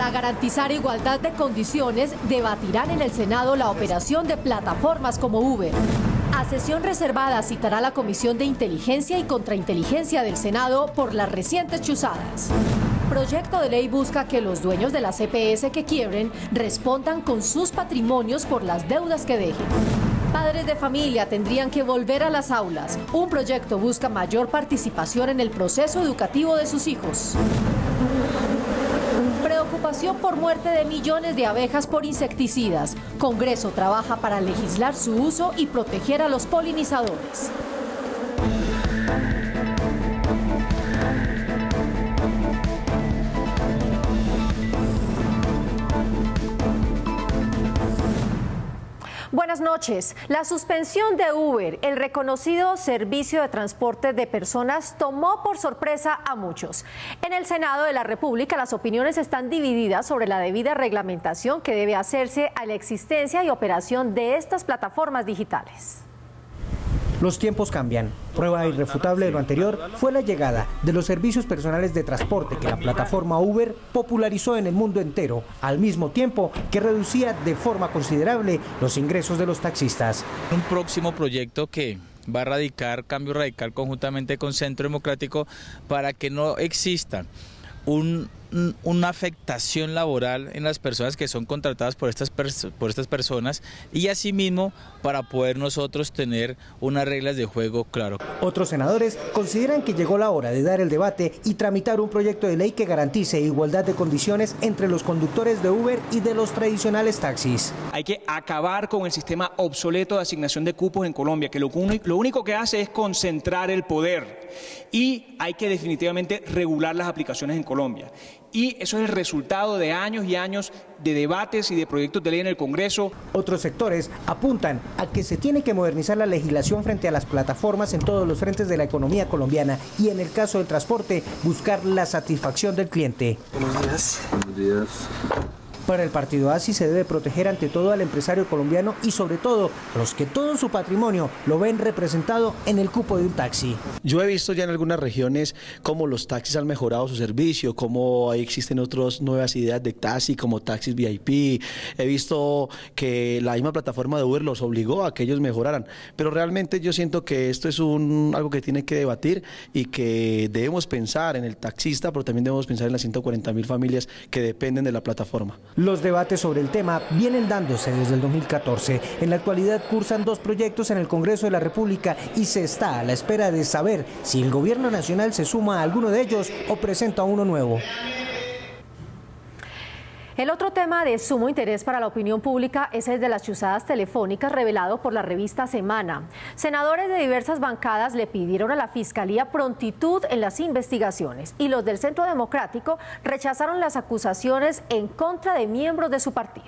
Para garantizar igualdad de condiciones, debatirán en el Senado la operación de plataformas como Uber. A sesión reservada citará la Comisión de Inteligencia y Contrainteligencia del Senado por las recientes chuzadas. Proyecto de ley busca que los dueños de las EPS que quiebren respondan con sus patrimonios por las deudas que dejen. Padres de familia tendrían que volver a las aulas. Un proyecto busca mayor participación en el proceso educativo de sus hijos. Preocupación por muerte de millones de abejas por insecticidas. Congreso trabaja para legislar su uso y proteger a los polinizadores. Buenas noches. La suspensión de Uber, el reconocido servicio de transporte de personas, tomó por sorpresa a muchos. En el Senado de la República, las opiniones están divididas sobre la debida reglamentación que debe hacerse a la existencia y operación de estas plataformas digitales. Los tiempos cambian. Prueba irrefutable de lo anterior fue la llegada de los servicios personales de transporte que la plataforma Uber popularizó en el mundo entero, al mismo tiempo que reducía de forma considerable los ingresos de los taxistas. Un próximo proyecto que va a radicar cambio radical conjuntamente con Centro Democrático para que no exista una afectación laboral en las personas que son contratadas por estas personas y asimismo para poder nosotros tener unas reglas de juego claro. Otros senadores consideran que llegó la hora de dar el debate y tramitar un proyecto de ley que garantice igualdad de condiciones entre los conductores de Uber y de los tradicionales taxis. Hay que acabar con el sistema obsoleto de asignación de cupos en Colombia, que lo único que hace es concentrar el poder, y hay que definitivamente regular las aplicaciones en Colombia. Y eso es el resultado de años y años de debates y de proyectos de ley en el Congreso. Otros sectores apuntan a que se tiene que modernizar la legislación frente a las plataformas en todos los frentes de la economía colombiana y en el caso del transporte, buscar la satisfacción del cliente. Buenos días. Buenos días. Para el partido ASI se debe proteger ante todo al empresario colombiano y sobre todo a los que todo su patrimonio lo ven representado en el cupo de un taxi. Yo he visto ya en algunas regiones cómo los taxis han mejorado su servicio, cómo ahí existen otras nuevas ideas de taxi como taxis VIP. He visto que la misma plataforma de Uber los obligó a que ellos mejoraran, pero realmente yo siento que esto es algo que tiene que debatir y que debemos pensar en el taxista, pero también debemos pensar en las 140.000 familias que dependen de la plataforma. Los debates sobre el tema vienen dándose desde el 2014. En la actualidad cursan 2 proyectos en el Congreso de la República y se está a la espera de saber si el gobierno nacional se suma a alguno de ellos o presenta uno nuevo. El otro tema de sumo interés para la opinión pública es el de las chuzadas telefónicas revelado por la revista Semana. Senadores de diversas bancadas le pidieron a la Fiscalía prontitud en las investigaciones y los del Centro Democrático rechazaron las acusaciones en contra de miembros de su partido.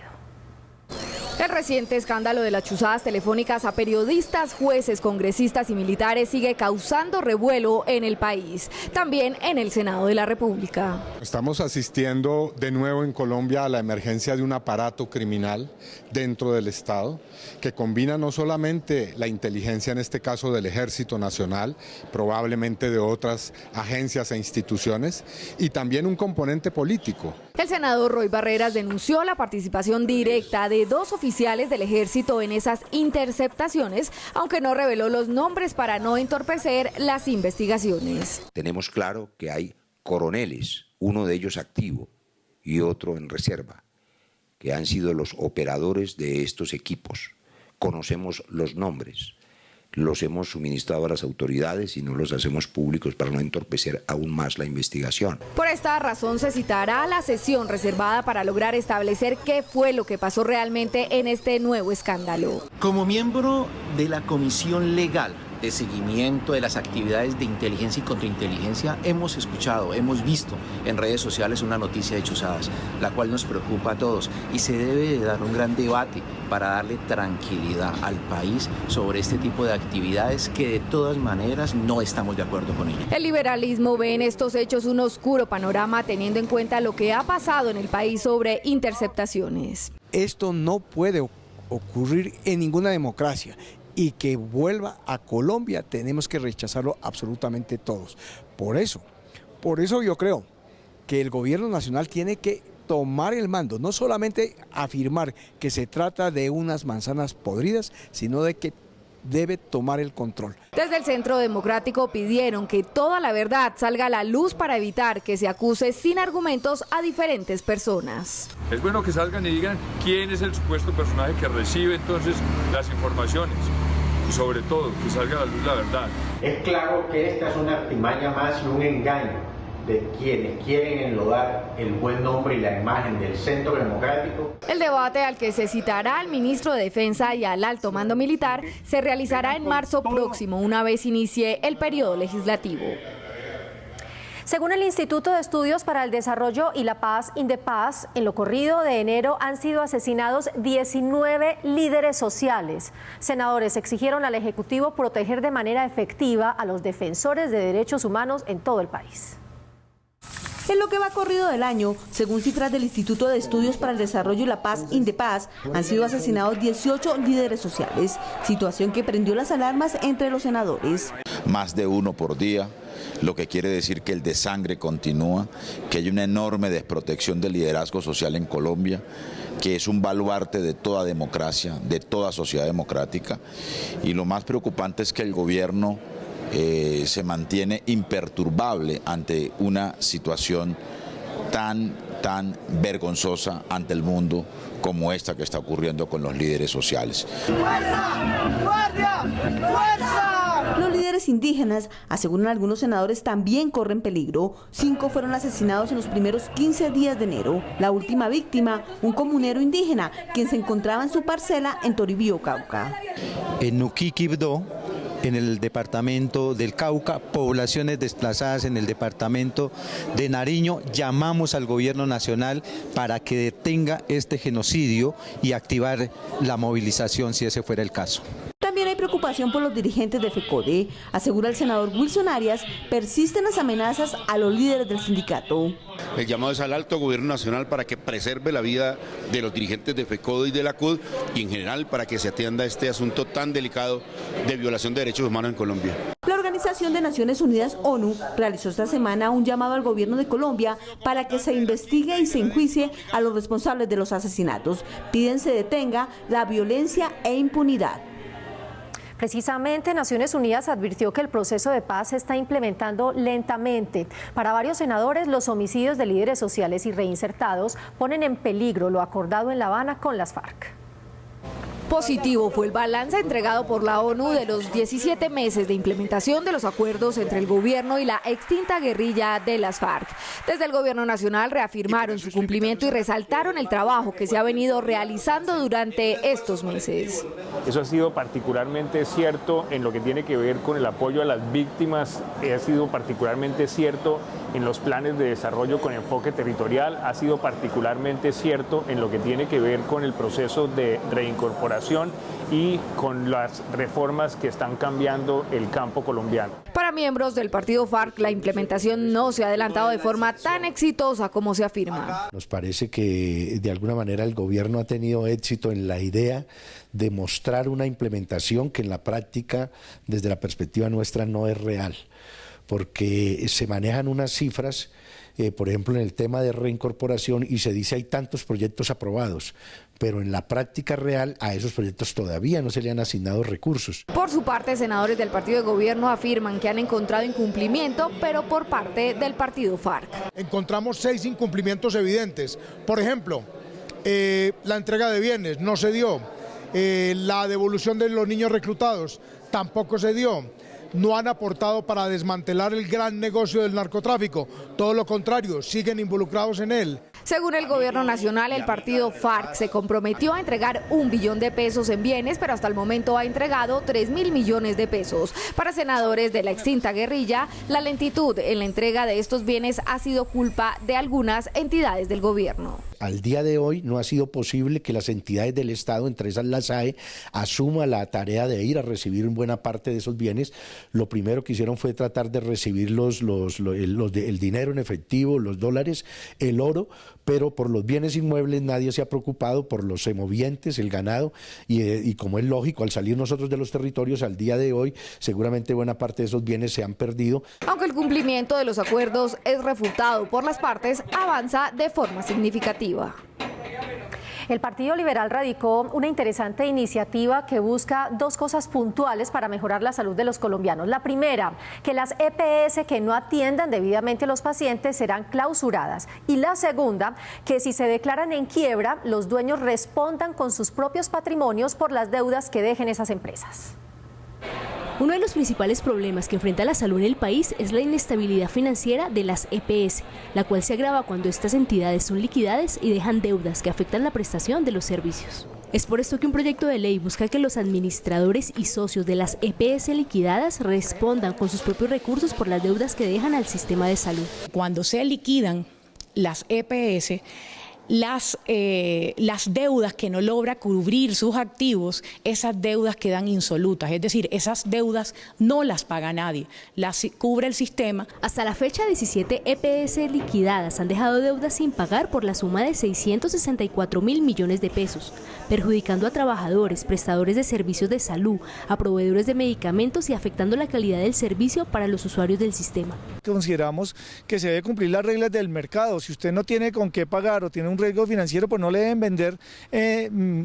El reciente escándalo de las chuzadas telefónicas a periodistas, jueces, congresistas y militares sigue causando revuelo en el país, también en el Senado de la República. Estamos asistiendo de nuevo en Colombia a la emergencia de un aparato criminal dentro del Estado que combina no solamente la inteligencia, en este caso del Ejército Nacional, probablemente de otras agencias e instituciones, y también un componente político. El senador Roy Barreras denunció la participación directa de 2 oficiales del Ejército en esas interceptaciones, aunque no reveló los nombres para no entorpecer las investigaciones. Tenemos claro que hay coroneles, uno de ellos activo y otro en reserva, que han sido los operadores de estos equipos. Conocemos los nombres, los hemos suministrado a las autoridades y no los hacemos públicos para no entorpecer aún más la investigación. Por esta razón se citará la sesión reservada para lograr establecer qué fue lo que pasó realmente en este nuevo escándalo. Como miembro de la Comisión Legal de seguimiento de las actividades de inteligencia y contrainteligencia, hemos escuchado, hemos visto en redes sociales una noticia de chuzadas, la cual nos preocupa a todos y se debe de dar un gran debate para darle tranquilidad al país sobre este tipo de actividades que de todas maneras no estamos de acuerdo con ellas. El liberalismo ve en estos hechos un oscuro panorama teniendo en cuenta lo que ha pasado en el país sobre interceptaciones. Esto no puede ocurrir en ninguna democracia. Y que vuelva a Colombia tenemos que rechazarlo absolutamente todos. Por eso yo creo que el gobierno nacional tiene que tomar el mando, no solamente afirmar que se trata de unas manzanas podridas, sino de que debe tomar el control. Desde el Centro Democrático pidieron que toda la verdad salga a la luz para evitar que se acuse sin argumentos a diferentes personas. Es bueno que salgan y digan quién es el supuesto personaje que recibe entonces las informaciones y sobre todo que salga a la luz la verdad. Es claro que esta es una artimaña más y un engaño de quienes quieren enlodar el buen nombre y la imagen del Centro Democrático. El debate al que se citará al ministro de Defensa y al alto mando militar se realizará en marzo próximo, una vez inicie el periodo legislativo. Según el Instituto de Estudios para el Desarrollo y la Paz, Indepaz, en lo corrido de enero han sido asesinados 19 líderes sociales. Senadores exigieron al Ejecutivo proteger de manera efectiva a los defensores de derechos humanos en todo el país. En lo que va corrido del año, según cifras del Instituto de Estudios para el Desarrollo y la Paz, Indepaz, han sido asesinados 18 líderes sociales, situación que prendió las alarmas entre los senadores. Más de uno por día, lo que quiere decir que el desangre continúa, que hay una enorme desprotección del liderazgo social en Colombia, que es un baluarte de toda democracia, de toda sociedad democrática, y lo más preocupante es que el gobierno se mantiene imperturbable ante una situación tan vergonzosa ante el mundo como esta que está ocurriendo con los líderes sociales. ¡Fuerza! ¡Guardia! ¡Fuerza! Los líderes indígenas, aseguran algunos senadores, también corren peligro. 5 fueron asesinados en los primeros 15 días de enero. La última víctima, un comunero indígena, quien se encontraba en su parcela en Toribío, Cauca. En Nuquiquibdó, en el departamento del Cauca, poblaciones desplazadas en el departamento de Nariño, llamamos al gobierno nacional para que detenga este genocidio y activar la movilización si ese fuera el caso. También hay preocupación por los dirigentes de FECODE. Asegura el senador Wilson Arias, persisten las amenazas a los líderes del sindicato. El llamado es al alto gobierno nacional para que preserve la vida de los dirigentes de FECODE y de la CUD y en general para que se atienda este asunto tan delicado de violación de derechos humanos en Colombia. La Organización de Naciones Unidas, ONU, realizó esta semana un llamado al gobierno de Colombia para que se investigue y se enjuicie a los responsables de los asesinatos. Piden se detenga la violencia e impunidad. Precisamente, Naciones Unidas advirtió que el proceso de paz se está implementando lentamente. Para varios senadores, los homicidios de líderes sociales y reinsertados ponen en peligro lo acordado en La Habana con las FARC. Positivo fue el balance entregado por la ONU de los 17 meses de implementación de los acuerdos entre el gobierno y la extinta guerrilla de las FARC. Desde el gobierno nacional reafirmaron su cumplimiento y resaltaron el trabajo que se ha venido realizando durante estos meses. Eso ha sido particularmente cierto en lo que tiene que ver con el apoyo a las víctimas, ha sido particularmente cierto en los planes de desarrollo con enfoque territorial, ha sido particularmente cierto en lo que tiene que ver con el proceso de reincorporación y con las reformas que están cambiando el campo colombiano. Para miembros del partido FARC, la implementación no se ha adelantado de forma tan exitosa como se afirma. Nos parece que de alguna manera el gobierno ha tenido éxito en la idea de mostrar una implementación que en la práctica, desde la perspectiva nuestra, no es real, porque se manejan unas cifras, por ejemplo en el tema de reincorporación, y se dice hay tantos proyectos aprobados, pero en la práctica real a esos proyectos todavía no se le han asignado recursos. Por su parte, senadores del partido de gobierno afirman que han encontrado incumplimiento, pero por parte del partido FARC. Encontramos 6 incumplimientos evidentes. Por ejemplo, la entrega de bienes no se dio, la devolución de los niños reclutados tampoco se dio. No han aportado para desmantelar el gran negocio del narcotráfico, todo lo contrario, siguen involucrados en él. Según el gobierno nacional, el partido FARC se comprometió a entregar 1 billón de pesos en bienes, pero hasta el momento ha entregado 3.000 millones de pesos. Para senadores de la extinta guerrilla, la lentitud en la entrega de estos bienes ha sido culpa de algunas entidades del gobierno. Al día de hoy no ha sido posible que las entidades del Estado, entre esas la SAE, asuma la tarea de ir a recibir buena parte de esos bienes. Lo primero que hicieron fue tratar de recibir el dinero en efectivo, los dólares, el oro, pero por los bienes inmuebles nadie se ha preocupado, por los semovientes, el ganado, y como es lógico, al salir nosotros de los territorios al día de hoy, seguramente buena parte de esos bienes se han perdido. Aunque el cumplimiento de los acuerdos es refutado por las partes, avanza de forma significativa. El Partido Liberal radicó una interesante iniciativa que busca dos cosas puntuales para mejorar la salud de los colombianos. La primera, que las EPS que no atiendan debidamente a los pacientes serán clausuradas. Y la segunda, que si se declaran en quiebra, los dueños respondan con sus propios patrimonios por las deudas que dejen esas empresas. Uno de los principales problemas que enfrenta la salud en el país es la inestabilidad financiera de las EPS, la cual se agrava cuando estas entidades son liquidadas y dejan deudas que afectan la prestación de los servicios. Es por esto que un proyecto de ley busca que los administradores y socios de las EPS liquidadas respondan con sus propios recursos por las deudas que dejan al sistema de salud. Cuando se liquidan las EPS, las deudas que no logra cubrir sus activos, esas deudas quedan insolutas, es decir, esas deudas no las paga nadie, las cubre el sistema. Hasta la fecha, 17 EPS liquidadas han dejado deudas sin pagar por la suma de 664.000 millones de pesos, perjudicando a trabajadores, prestadores de servicios de salud, a proveedores de medicamentos y afectando la calidad del servicio para los usuarios del sistema. Consideramos que se debe cumplir las reglas del mercado. Si usted no tiene con qué pagar o tiene un riesgo financiero, pues no le deben vender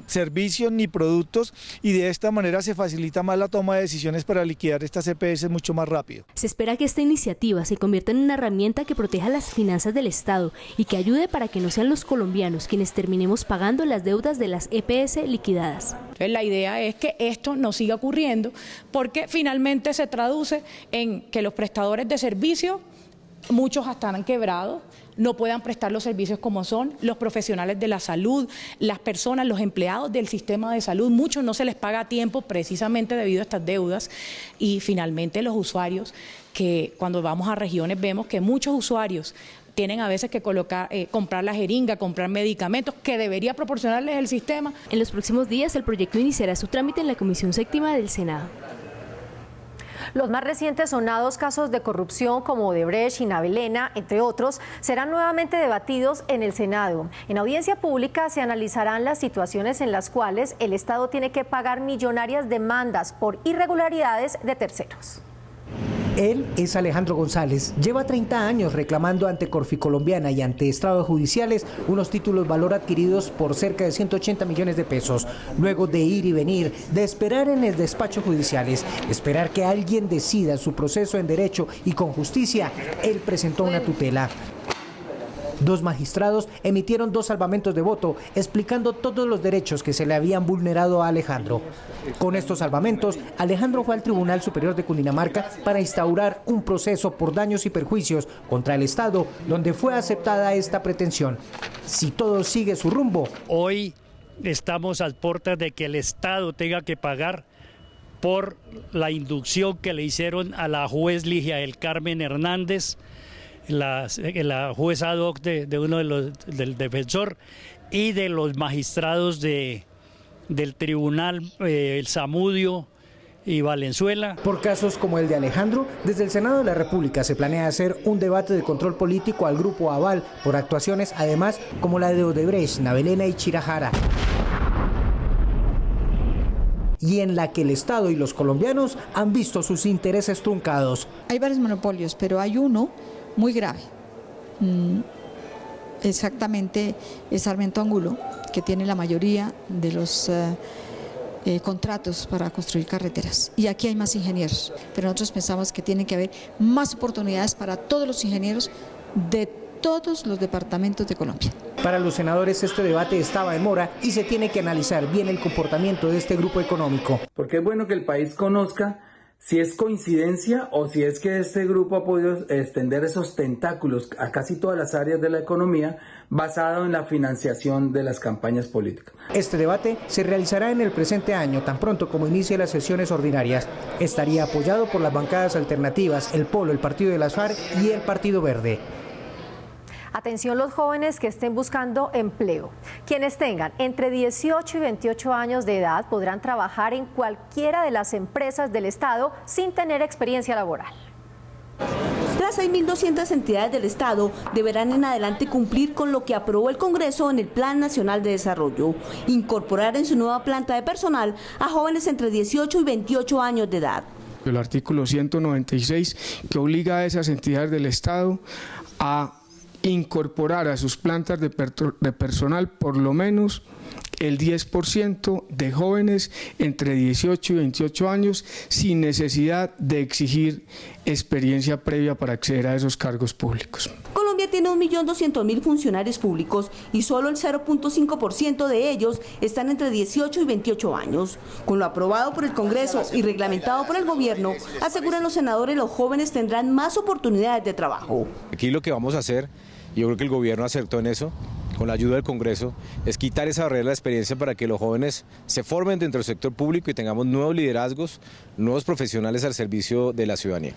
servicios ni productos, y de esta manera se facilita más la toma de decisiones para liquidar estas EPS mucho más rápido. Se espera que esta iniciativa se convierta en una herramienta que proteja las finanzas del Estado y que ayude para que no sean los colombianos quienes terminemos pagando las deudas de las EPS liquidadas. Entonces, la idea es que esto no siga ocurriendo, porque finalmente se traduce en que los prestadores de servicios, muchos están quebrados, no puedan prestar los servicios como son, los profesionales de la salud, las personas, los empleados del sistema de salud, muchos no se les paga a tiempo precisamente debido a estas deudas, y finalmente los usuarios, que cuando vamos a regiones vemos que muchos usuarios tienen a veces que comprar la jeringa, comprar medicamentos que debería proporcionarles el sistema. En los próximos días el proyecto iniciará su trámite en la Comisión Séptima del Senado. Los más recientes sonados casos de corrupción como Odebrecht y Navelena, entre otros, serán nuevamente debatidos en el Senado. En audiencia pública se analizarán las situaciones en las cuales el Estado tiene que pagar millonarias demandas por irregularidades de terceros. Él es Alejandro González, lleva 30 años reclamando ante Corficolombiana y ante estrados judiciales unos títulos valor adquiridos por cerca de 180 millones de pesos. Luego de ir y venir, de esperar en el despacho judiciales, esperar que alguien decida su proceso en derecho y con justicia, él presentó una tutela. Dos magistrados emitieron 2 salvamentos de voto explicando todos los derechos que se le habían vulnerado a Alejandro. Con estos salvamentos, Alejandro fue al Tribunal Superior de Cundinamarca para instaurar un proceso por daños y perjuicios contra el Estado, donde fue aceptada esta pretensión. Si todo sigue su rumbo. Hoy estamos a puertas de que el Estado tenga que pagar por la inducción que le hicieron a la juez Ligia del Carmen Hernández, la juez ad hoc de uno de del defensor, y de los magistrados del tribunal, el Zamudio y Valenzuela. Por casos como el de Alejandro, desde el Senado de la República se planea hacer un debate de control político al grupo Aval por actuaciones además como la de Odebrecht, Navelena y Chirajara, y en la que el Estado y los colombianos han visto sus intereses truncados. Hay varios monopolios, pero hay uno muy grave, exactamente es Sarmiento Angulo, que tiene la mayoría de los contratos para construir carreteras, y aquí hay más ingenieros, pero nosotros pensamos que tiene que haber más oportunidades para todos los ingenieros de todos los departamentos de Colombia. Para los senadores este debate estaba en mora y se tiene que analizar bien el comportamiento de este grupo económico. Porque es bueno que el país conozca si es coincidencia o si es que este grupo ha podido extender esos tentáculos a casi todas las áreas de la economía basado en la financiación de las campañas políticas. Este debate se realizará en el presente año, tan pronto como inicie las sesiones ordinarias. Estaría apoyado por las bancadas alternativas, el Polo, el Partido de las FARC y el Partido Verde. Atención los jóvenes que estén buscando empleo. Quienes tengan entre 18 y 28 años de edad podrán trabajar en cualquiera de las empresas del Estado sin tener experiencia laboral. Las 6.200 entidades del Estado deberán en adelante cumplir con lo que aprobó el Congreso en el Plan Nacional de Desarrollo, incorporar en su nueva planta de personal a jóvenes entre 18 y 28 años de edad. El artículo 196 que obliga a esas entidades del Estado a incorporar a sus plantas de personal por lo menos el 10% de jóvenes entre 18 y 28 años sin necesidad de exigir experiencia previa para acceder a esos cargos públicos. Colombia tiene 1.200.000 funcionarios públicos y solo el 0.5% de ellos están entre 18 y 28 años. Con lo aprobado por el Congreso y reglamentado por el gobierno, aseguran los senadores, los jóvenes tendrán más oportunidades de trabajo. Aquí lo que vamos a hacer, yo creo que el gobierno acertó en eso, con la ayuda del Congreso, es quitar esa barrera de la experiencia para que los jóvenes se formen dentro del sector público y tengamos nuevos liderazgos, nuevos profesionales al servicio de la ciudadanía.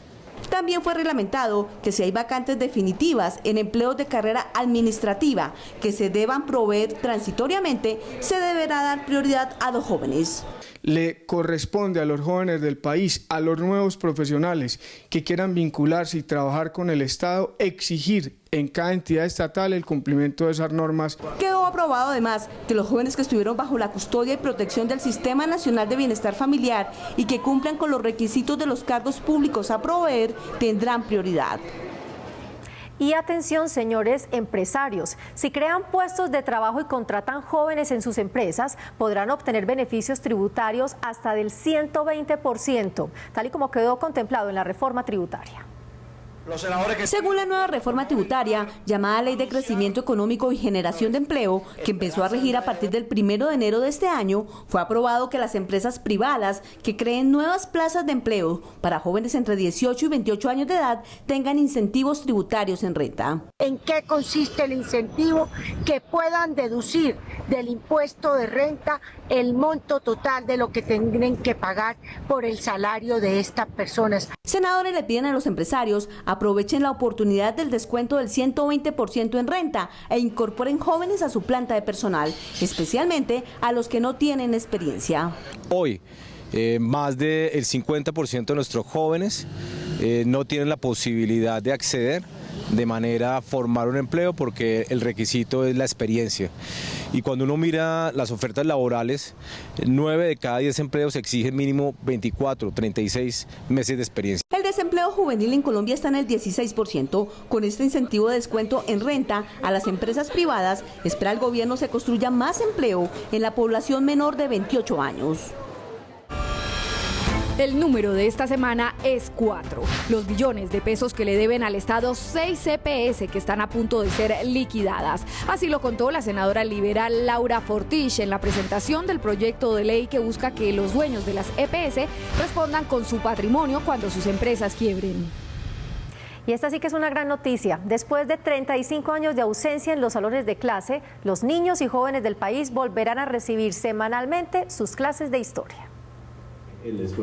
También fue reglamentado que si hay vacantes definitivas en empleos de carrera administrativa que se deban proveer transitoriamente, se deberá dar prioridad a los jóvenes. Le corresponde a los jóvenes del país, a los nuevos profesionales que quieran vincularse y trabajar con el Estado, exigir en cada entidad estatal el cumplimiento de esas normas. Quedó aprobado además que los jóvenes que estuvieron bajo la custodia y protección del Sistema Nacional de Bienestar Familiar y que cumplan con los requisitos de los cargos públicos a proveer tendrán prioridad. Y atención, señores empresarios, si crean puestos de trabajo y contratan jóvenes en sus empresas, podrán obtener beneficios tributarios hasta del 120%, tal y como quedó contemplado en la reforma tributaria. Según la nueva reforma tributaria, llamada Ley de Crecimiento Económico y Generación de Empleo, que empezó a regir a partir del 1 de enero de este año, fue aprobado que las empresas privadas que creen nuevas plazas de empleo para jóvenes entre 18 y 28 años de edad tengan incentivos tributarios en renta. ¿En qué consiste el incentivo? Que puedan deducir del impuesto de renta el monto total de lo que tendrán que pagar por el salario de estas personas. Senadores le piden a los empresarios aprovechen la oportunidad del descuento del 120% en renta e incorporen jóvenes a su planta de personal, especialmente a los que no tienen experiencia. Hoy, más del 50% de nuestros jóvenes no tienen la posibilidad de acceder de manera a formar un empleo porque el requisito es la experiencia. Y cuando uno mira las ofertas laborales, 9 de cada 10 empleos exigen mínimo 24, 36 meses de experiencia. El desempleo juvenil en Colombia está en el 16%. Con este incentivo de descuento en renta a las empresas privadas, espera el gobierno se construya más empleo en la población menor de 28 años. El número de esta semana es 4. Los billones de pesos que le deben al Estado 6 EPS que están a punto de ser liquidadas. Así lo contó la senadora liberal Laura Fortich en la presentación del proyecto de ley que busca que los dueños de las EPS respondan con su patrimonio cuando sus empresas quiebren. Y esta sí que es una gran noticia. Después de 35 años de ausencia en los salones de clase, los niños y jóvenes del país volverán a recibir semanalmente sus clases de historia.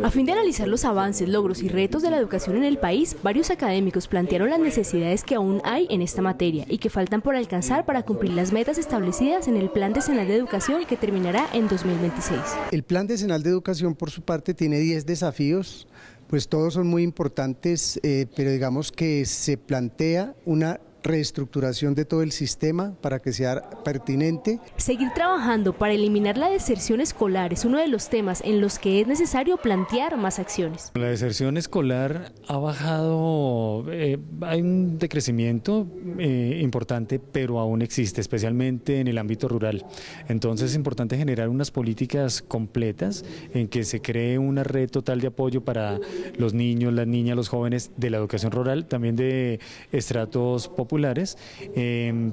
A fin de analizar los avances, logros y retos de la educación en el país, varios académicos plantearon las necesidades que aún hay en esta materia y que faltan por alcanzar para cumplir las metas establecidas en el Plan Decenal de Educación que terminará en 2026. El Plan Decenal de Educación, por su parte, tiene 10 desafíos, pues todos son muy importantes, pero digamos que se plantea una reestructuración de todo el sistema para que sea pertinente. Seguir trabajando para eliminar la deserción escolar es uno de los temas en los que es necesario plantear más acciones. La deserción escolar ha bajado, hay un decrecimiento importante, pero aún existe, especialmente en el ámbito rural. Entonces es importante generar unas políticas completas en que se cree una red total de apoyo para los niños, las niñas, los jóvenes de la educación rural, también de estratos populares,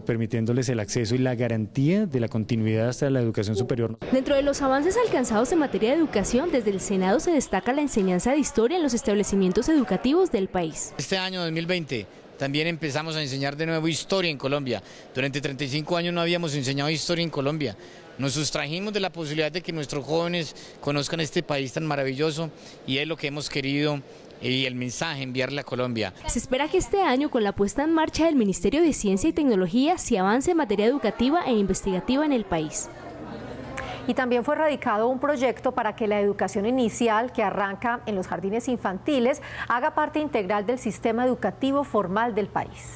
permitiéndoles el acceso y la garantía de la continuidad hasta la educación superior. Dentro de los avances alcanzados en materia de educación, desde el Senado se destaca la enseñanza de historia en los establecimientos educativos del país. Este año 2020 también empezamos a enseñar de nuevo historia en Colombia. Durante 35 años no habíamos enseñado historia en Colombia. Nos sustrajimos de la posibilidad de que nuestros jóvenes conozcan este país tan maravilloso y es lo que hemos querido y el mensaje enviarle a Colombia. Se espera que este año, con la puesta en marcha del Ministerio de Ciencia y Tecnología, se avance en materia educativa e investigativa en el país. Y también fue radicado un proyecto para que la educación inicial, que arranca en los jardines infantiles, haga parte integral del sistema educativo formal del país.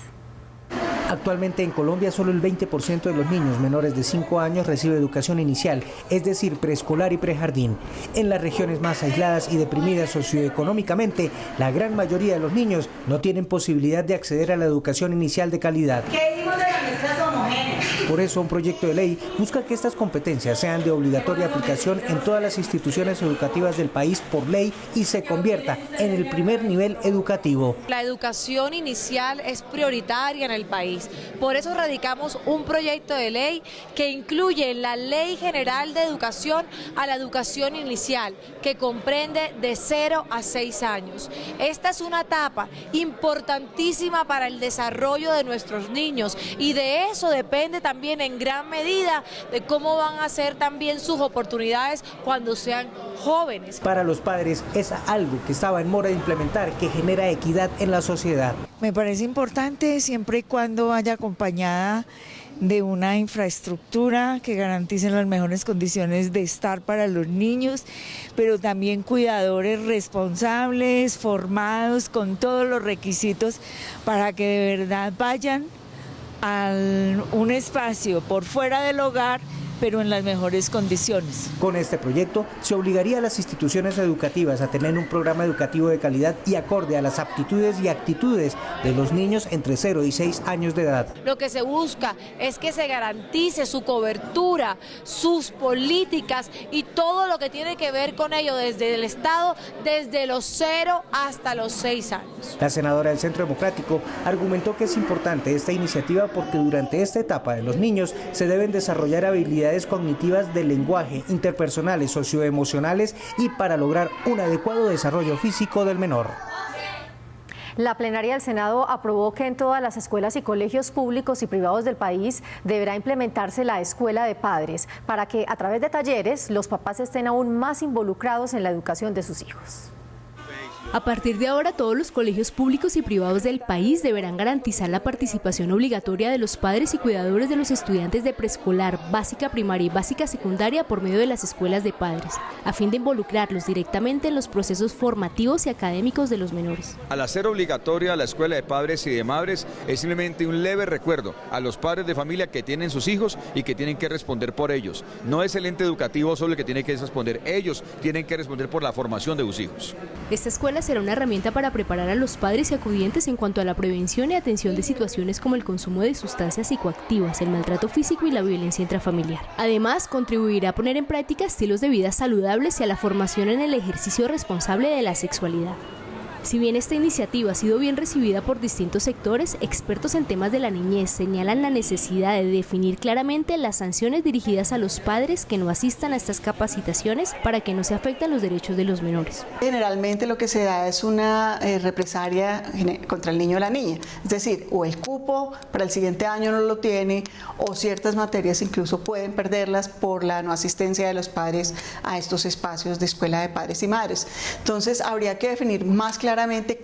Actualmente en Colombia solo el 20% de los niños menores de 5 años recibe educación inicial, es decir, preescolar y prejardín. En las regiones más aisladas y deprimidas socioeconómicamente, la gran mayoría de los niños no tienen posibilidad de acceder a la educación inicial de calidad. ¿Qué dimos de las mezclas homogéneas? Por eso un proyecto de ley busca que estas competencias sean de obligatoria aplicación en todas las instituciones educativas del país por ley y se convierta en el primer nivel educativo. La educación inicial es prioritaria en el país. Por eso radicamos un proyecto de ley que incluye en la Ley General de Educación a la educación inicial, que comprende de 0 a 6 años. Esta es una etapa importantísima para el desarrollo de nuestros niños y de eso depende también en gran medida de cómo van a ser también sus oportunidades cuando sean jóvenes. Para los padres es algo que estaba en mora de implementar, que genera equidad en la sociedad. Me parece importante siempre y cuando vaya acompañada de una infraestructura que garantice las mejores condiciones de estar para los niños, pero también cuidadores responsables, formados con todos los requisitos para que de verdad vayan a un espacio por fuera del hogar, pero en las mejores condiciones. Con este proyecto se obligaría a las instituciones educativas a tener un programa educativo de calidad y acorde a las aptitudes y actitudes de los niños entre 0 y 6 años de edad. Lo que se busca es que se garantice su cobertura, sus políticas y todo lo que tiene que ver con ello desde el Estado, desde los 0 hasta los 6 años. La senadora del Centro Democrático argumentó que es importante esta iniciativa porque durante esta etapa de los niños se deben desarrollar habilidades cognitivas del lenguaje, interpersonales, socioemocionales y para lograr un adecuado desarrollo físico del menor. La plenaria del Senado aprobó que en todas las escuelas y colegios públicos y privados del país deberá implementarse la escuela de padres para que a través de talleres los papás estén aún más involucrados en la educación de sus hijos. A partir de ahora, todos los colegios públicos y privados del país deberán garantizar la participación obligatoria de los padres y cuidadores de los estudiantes de preescolar, básica primaria y básica secundaria por medio de las escuelas de padres, a fin de involucrarlos directamente en los procesos formativos y académicos de los menores. Al hacer obligatoria la escuela de padres y de madres, es simplemente un leve recuerdo a los padres de familia que tienen sus hijos y que tienen que responder por ellos. No es el ente educativo solo el que tiene que responder, ellos tienen que responder por la formación de sus hijos. Esta escuela será una herramienta para preparar a los padres y acudientes en cuanto a la prevención y atención de situaciones como el consumo de sustancias psicoactivas, el maltrato físico y la violencia intrafamiliar. Además, contribuirá a poner en práctica estilos de vida saludables y a la formación en el ejercicio responsable de la sexualidad. Si bien esta iniciativa ha sido bien recibida por distintos sectores, expertos en temas de la niñez señalan la necesidad de definir claramente las sanciones dirigidas a los padres que no asistan a estas capacitaciones para que no se afecten los derechos de los menores. Generalmente lo que se da es una represalia contra el niño o la niña, es decir, o el cupo para el siguiente año no lo tiene, o ciertas materias incluso pueden perderlas por la no asistencia de los padres a estos espacios de escuela de padres y madres. Entonces habría que definir más claramente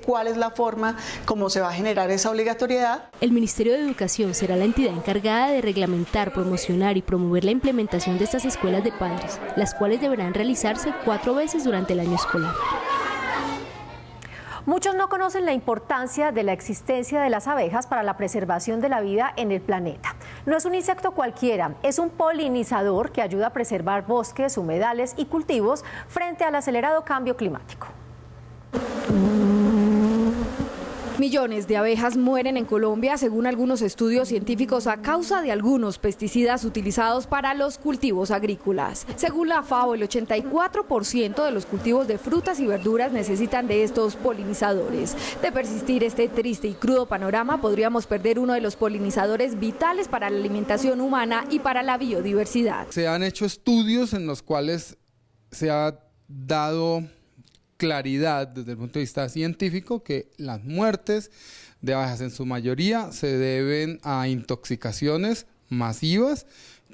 cuál es la forma como se va a generar esa obligatoriedad. El Ministerio de Educación será la entidad encargada de reglamentar, promocionar y promover la implementación de estas escuelas de padres, las cuales deberán realizarse 4 veces durante el año escolar. Muchos no conocen la importancia de la existencia de las abejas para la preservación de la vida en el planeta. No es un insecto cualquiera, es un polinizador que ayuda a preservar bosques, humedales y cultivos frente al acelerado cambio climático. Millones de abejas mueren en Colombia, según algunos estudios científicos, a causa de algunos pesticidas utilizados para los cultivos agrícolas. Según la FAO, el 84% de los cultivos de frutas y verduras necesitan de estos polinizadores. De persistir este triste y crudo panorama, podríamos perder uno de los polinizadores vitales para la alimentación humana y para la biodiversidad. Se han hecho estudios en los cuales se ha dado claridad desde el punto de vista científico que las muertes de abejas en su mayoría se deben a intoxicaciones masivas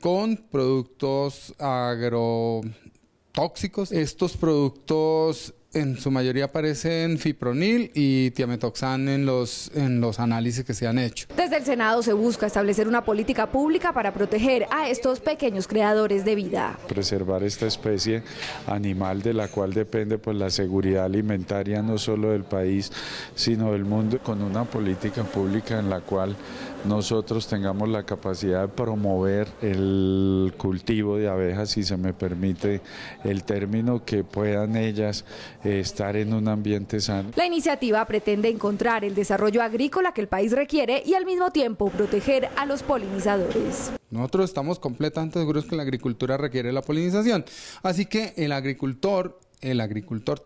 con productos agrotóxicos. Estos productos en su mayoría aparecen fipronil y tiametoxan en los análisis que se han hecho. Desde el Senado se busca establecer una política pública para proteger a estos pequeños creadores de vida. Preservar esta especie animal de la cual depende pues la seguridad alimentaria no solo del país, sino del mundo, con una política pública en la cual nosotros tengamos la capacidad de promover el cultivo de abejas, si se me permite el término, que puedan ellas estar en un ambiente sano. La iniciativa pretende encontrar el desarrollo agrícola que el país requiere y al mismo tiempo proteger a los polinizadores. Nosotros estamos completamente seguros que la agricultura requiere la polinización, así que el agricultor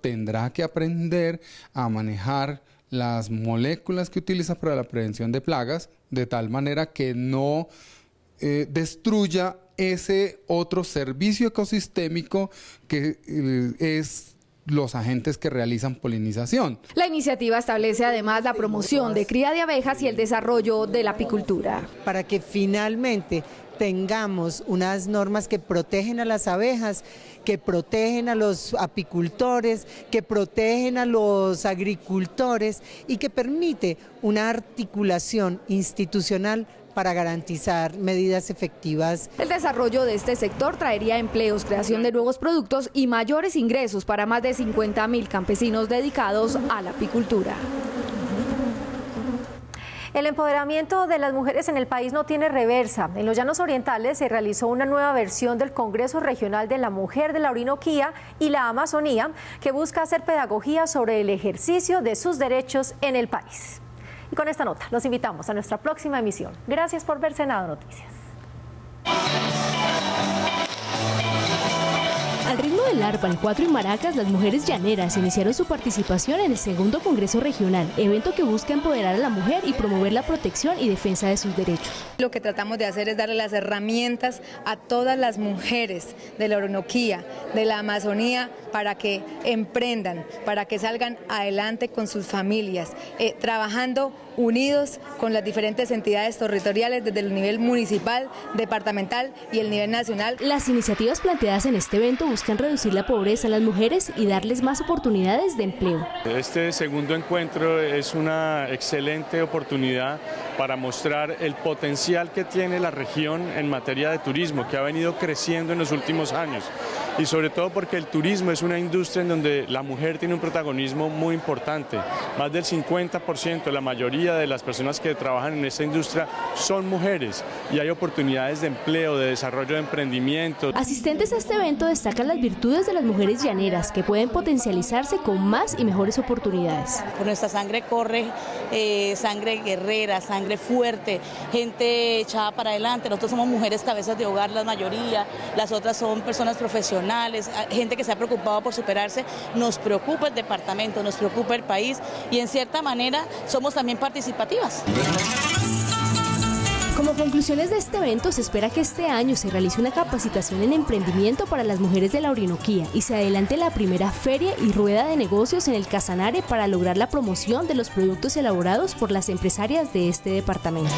tendrá que aprender a manejar las moléculas que utiliza para la prevención de plagas, de tal manera que no destruya ese otro servicio ecosistémico que es los agentes que realizan polinización. La iniciativa establece además la promoción de cría de abejas y el desarrollo de la apicultura. Para que finalmente tengamos unas normas que protegen a las abejas, que protegen a los apicultores, que protegen a los agricultores y que permite una articulación institucional para garantizar medidas efectivas. El desarrollo de este sector traería empleos, creación de nuevos productos y mayores ingresos para más de 50.000 campesinos dedicados a la apicultura. El empoderamiento de las mujeres en el país no tiene reversa. En los Llanos Orientales se realizó una nueva versión del Congreso Regional de la Mujer de la Orinoquía y la Amazonía, que busca hacer pedagogía sobre el ejercicio de sus derechos en el país. Y con esta nota los invitamos a nuestra próxima emisión. Gracias por ver Senado Noticias. Al ritmo del arpa, el cuatro y maracas, las mujeres llaneras iniciaron su participación en el segundo Congreso Regional, evento que busca empoderar a la mujer y promover la protección y defensa de sus derechos. Lo que tratamos de hacer es darle las herramientas a todas las mujeres de la Orinoquía, de la Amazonía, para que emprendan, para que salgan adelante con sus familias, trabajando unidos con las diferentes entidades territoriales desde el nivel municipal, departamental y el nivel nacional. Las iniciativas planteadas en este evento buscan reducir la pobreza en las mujeres y darles más oportunidades de empleo. Este segundo encuentro es una excelente oportunidad para mostrar el potencial que tiene la región en materia de turismo, que ha venido creciendo en los últimos años. Y sobre todo porque el turismo es una industria en donde la mujer tiene un protagonismo muy importante. Más del 50%, la mayoría de las personas que trabajan en esta industria son mujeres y hay oportunidades de empleo, de desarrollo de emprendimiento. Asistentes a este evento destacan las virtudes de las mujeres llaneras, que pueden potencializarse con más y mejores oportunidades. Por nuestra sangre corre sangre guerrera, sangre fuerte, gente echada para adelante. Nosotros somos mujeres cabezas de hogar, la mayoría, las otras son personas profesionales, gente que se ha preocupado por superarse. Nos preocupa el departamento, nos preocupa el país y en cierta manera somos también participativas. Como conclusiones de este evento, se espera que este año se realice una capacitación en emprendimiento para las mujeres de la Orinoquía y se adelante la primera feria y rueda de negocios en el Casanare para lograr la promoción de los productos elaborados por las empresarias de este departamento.